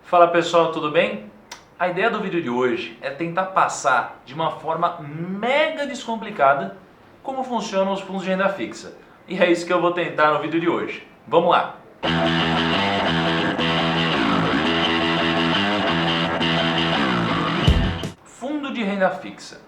Fala pessoal, tudo bem? A ideia do vídeo de hoje é tentar passar de uma forma mega descomplicada como funcionam os fundos de renda fixa. E é isso que eu vou tentar no vídeo de hoje. Vamos lá! Fundo de renda fixa.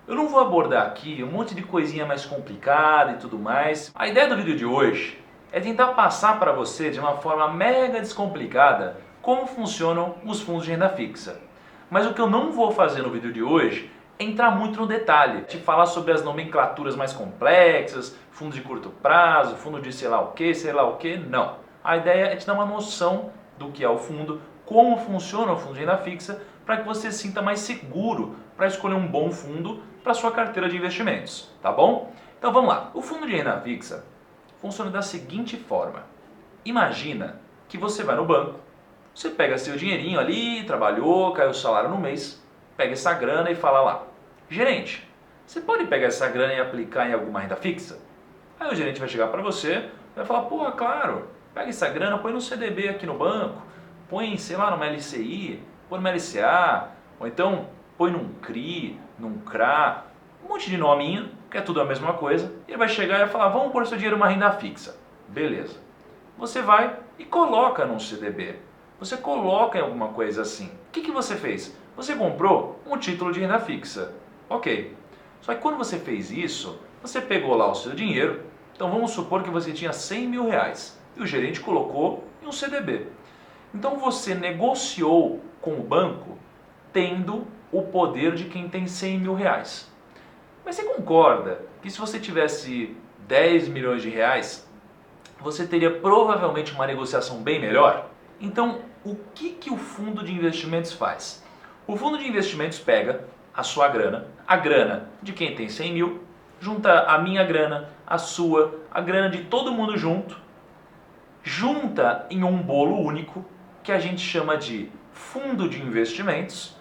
Eu não vou abordar aqui um monte de coisinha mais complicada e tudo mais. A ideia do vídeo de hoje é tentar passar para você de uma forma mega descomplicada como funcionam os fundos de renda fixa. Mas o que eu não vou fazer no vídeo de hoje é entrar muito no detalhe, te falar sobre as nomenclaturas mais complexas, fundo de curto prazo, fundo de sei lá o que, não. A ideia é te dar uma noção do que é o fundo, como funciona o fundo de renda fixa, para que você se sinta mais seguro para escolher um bom fundo para sua carteira de investimentos, tá bom? Então vamos lá. O fundo de renda fixa funciona da seguinte forma. Imagina que você vai no banco, você pega seu dinheirinho ali, trabalhou, caiu o salário no mês, pega essa grana e fala lá: gerente, você pode pegar essa grana e aplicar em alguma renda fixa? Aí o gerente vai chegar para você e vai falar: pô, claro, pega essa grana, põe no CDB aqui no banco, põe, sei lá, numa LCI, põe numa LCA, ou então põe num CRI, num CRA, um monte de nominho, que é tudo a mesma coisa, e ele vai chegar e vai falar: vamos pôr seu dinheiro numa renda fixa. Beleza. Você vai e coloca num CDB. Você coloca em alguma coisa assim. O que você fez? Você comprou um título de renda fixa. Ok. Só que quando você fez isso, você pegou lá o seu dinheiro. Então vamos supor que você tinha 100 mil reais e o gerente colocou em um CDB. Então você negociou com o banco tendo o poder de quem tem 100 mil reais. Mas você concorda que se você tivesse 10 milhões de reais, você teria provavelmente uma negociação bem melhor? Então, o que o fundo de investimentos faz? O fundo de investimentos pega a sua grana, a grana de quem tem 100 mil, junta a minha grana, a sua, a grana de todo mundo junta em um bolo único que a gente chama de fundo de investimentos.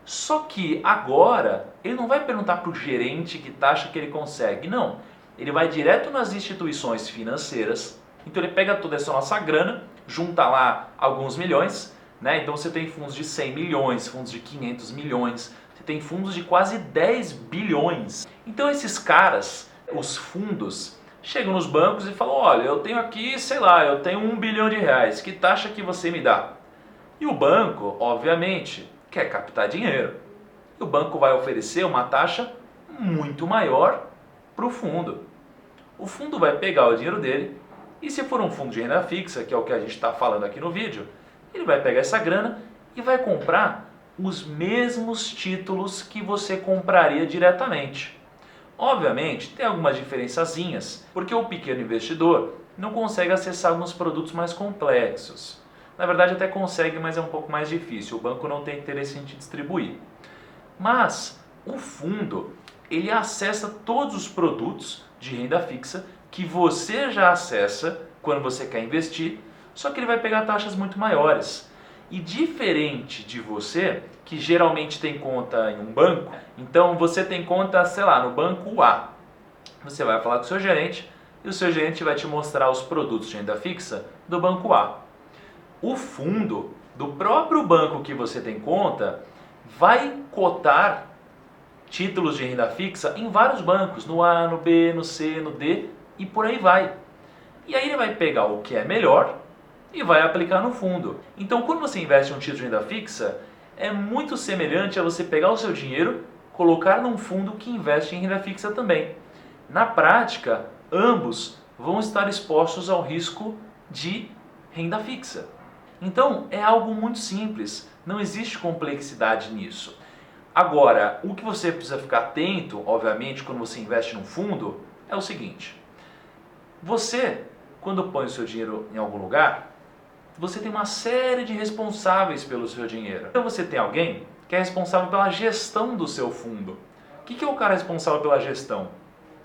Só que agora ele não vai perguntar para o gerente que taxa que ele consegue, não. Ele vai direto nas instituições financeiras. Então ele pega toda essa nossa grana, junta lá alguns milhões, né? Então você tem fundos de 100 milhões, fundos de 500 milhões, você tem fundos de quase 10 bilhões. Então esses caras, os fundos, chegam nos bancos e falam: olha, eu tenho aqui, sei lá, eu tenho 1 bilhão de reais, que taxa que você me dá? E o banco, obviamente, quer captar dinheiro. E o banco vai oferecer uma taxa muito maior para o fundo. O fundo vai pegar o dinheiro dele e, se for um fundo de renda fixa, que é o que a gente está falando aqui no vídeo, ele vai pegar essa grana e vai comprar os mesmos títulos que você compraria diretamente. Obviamente, tem algumas diferençazinhas, porque o pequeno investidor não consegue acessar alguns produtos mais complexos. Na verdade até consegue, mas é um pouco mais difícil. O banco não tem interesse em te distribuir. Mas o fundo, ele acessa todos os produtos de renda fixa que você já acessa quando você quer investir, só que ele vai pegar taxas muito maiores. E diferente de você, que geralmente tem conta em um banco, então você tem conta, sei lá, no banco A. Você vai falar com o seu gerente e o seu gerente vai te mostrar os produtos de renda fixa do banco A. O fundo do próprio banco que você tem conta vai cotar títulos de renda fixa em vários bancos, no A, no B, no C, no D e por aí vai. E aí ele vai pegar o que é melhor e vai aplicar no fundo. Então quando você investe em um título de renda fixa, é muito semelhante a você pegar o seu dinheiro, colocar num fundo que investe em renda fixa também. Na prática, ambos vão estar expostos ao risco de renda fixa. Então é algo muito simples, não existe complexidade nisso. Agora, o que você precisa ficar atento, obviamente, quando você investe num fundo, é o seguinte: você, quando põe o seu dinheiro em algum lugar, você tem uma série de responsáveis pelo seu dinheiro. Então você tem alguém que é responsável pela gestão do seu fundo. O que é o cara responsável pela gestão?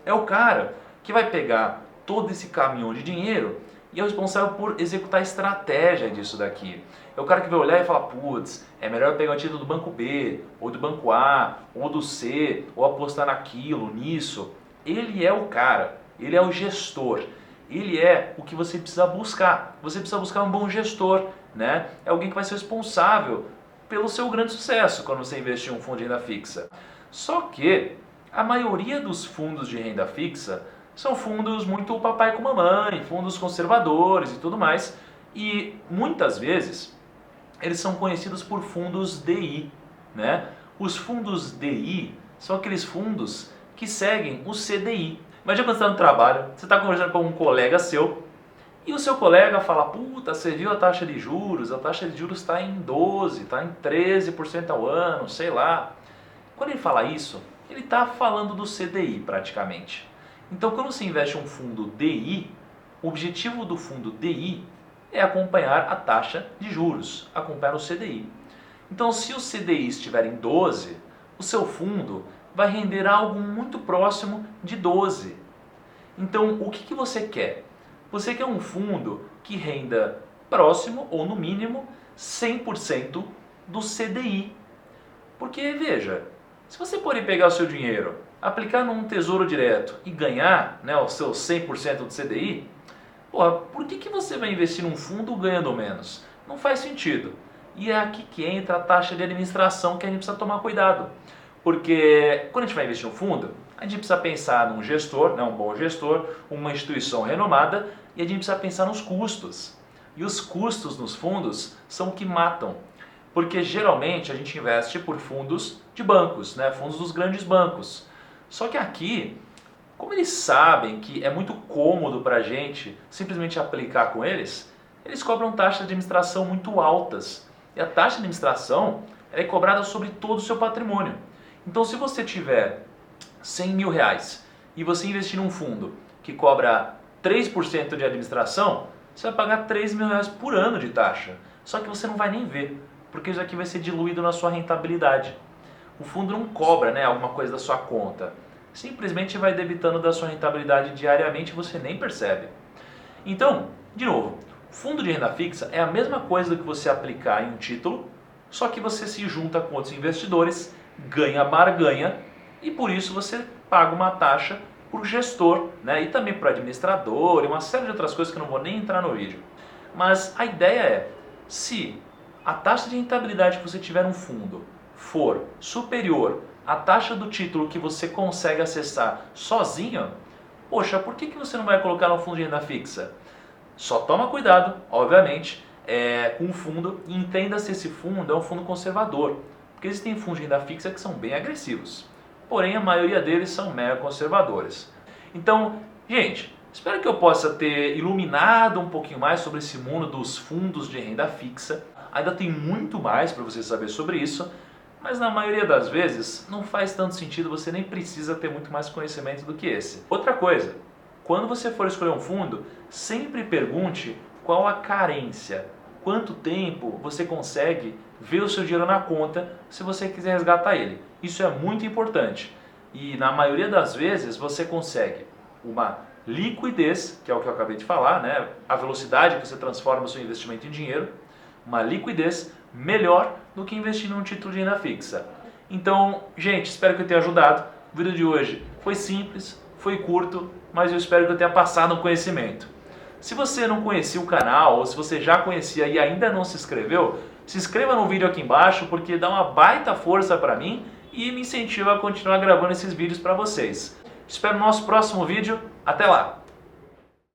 É o cara que vai pegar todo esse caminhão de dinheiro e é o responsável por executar a estratégia disso daqui. É o cara que vai olhar e falar: putz, é melhor eu pegar o título do banco B, ou do banco A, ou do C, ou apostar naquilo, nisso. Ele é o cara, ele é o gestor. Ele é o que você precisa buscar. Você precisa buscar um bom gestor né? É alguém que vai ser responsável pelo seu grande sucesso quando você investir em um fundo de renda fixa. Só que a maioria dos fundos de renda fixa são fundos muito papai com mamãe, fundos conservadores e tudo mais, e muitas vezes eles são conhecidos por fundos DI, né? Os fundos DI são aqueles fundos que seguem o CDI. Imagina quando você está no trabalho, você está conversando com um colega seu e o seu colega fala: puta, você viu a taxa de juros? A taxa de juros está em 12, está em 13% ao ano, sei lá. Quando ele fala isso, ele está falando do CDI praticamente. Então, quando você investe em um fundo DI, o objetivo do fundo DI é acompanhar a taxa de juros, acompanhar o CDI. Então, se o CDI estiver em 12, o seu fundo vai render algo muito próximo de 12. Então, o que você quer? Você quer um fundo que renda próximo, ou no mínimo, 100% do CDI. Porque, veja, se você pode pegar o seu dinheiro, aplicar num tesouro direto e ganhar, né, o seu 100% do CDI, porra, por que você vai investir num fundo ganhando menos? Não faz sentido. E é aqui que entra a taxa de administração que a gente precisa tomar cuidado. Porque quando a gente vai investir num fundo, a gente precisa pensar num gestor, né, um bom gestor, uma instituição renomada, e a gente precisa pensar nos custos. E os custos nos fundos são o que matam. Porque geralmente a gente investe por fundos de bancos, né, fundos dos grandes bancos. Só que aqui, como eles sabem que é muito cômodo para a gente simplesmente aplicar com eles, eles cobram taxas de administração muito altas. E a taxa de administração é cobrada sobre todo o seu patrimônio. Então, se você tiver 100 mil reais e você investir num fundo que cobra 3% de administração, você vai pagar 3 mil reais por ano de taxa. Só que você não vai nem ver, porque isso aqui vai ser diluído na sua rentabilidade. O fundo não cobra, né, alguma coisa da sua conta. Simplesmente vai debitando da sua rentabilidade diariamente e você nem percebe. Então, de novo, fundo de renda fixa é a mesma coisa do que você aplicar em um título, só que você se junta com outros investidores, ganha barganha, e por isso você paga uma taxa para o gestor, né? E também para o administrador e uma série de outras coisas que eu não vou nem entrar no vídeo. Mas a ideia é, se a taxa de rentabilidade que você tiver no fundo for superior à taxa do título que você consegue acessar sozinho, poxa, por que você não vai colocar no fundo de renda fixa? Só toma cuidado, obviamente, com o fundo, e entenda se esse fundo é um fundo conservador. Porque existem fundos de renda fixa que são bem agressivos. Porém, a maioria deles são mega conservadores. Então, gente, espero que eu possa ter iluminado um pouquinho mais sobre esse mundo dos fundos de renda fixa. Ainda tem muito mais para você saber sobre isso, mas na maioria das vezes não faz tanto sentido, você nem precisa ter muito mais conhecimento do que esse. Outra coisa, quando você for escolher um fundo, sempre pergunte qual a carência, quanto tempo você consegue ver o seu dinheiro na conta se você quiser resgatar ele. Isso é muito importante e na maioria das vezes você consegue uma liquidez, que é o que eu acabei de falar, né? A velocidade que você transforma o seu investimento em dinheiro, uma liquidez melhor do que investir num título de renda fixa. Então, gente, espero que eu tenha ajudado. O vídeo de hoje foi simples, foi curto, mas eu espero que eu tenha passado um conhecimento. Se você não conhecia o canal, ou se você já conhecia e ainda não se inscreveu, se inscreva no vídeo aqui embaixo, porque dá uma baita força para mim e me incentiva a continuar gravando esses vídeos para vocês. Espero no nosso próximo vídeo. Até lá!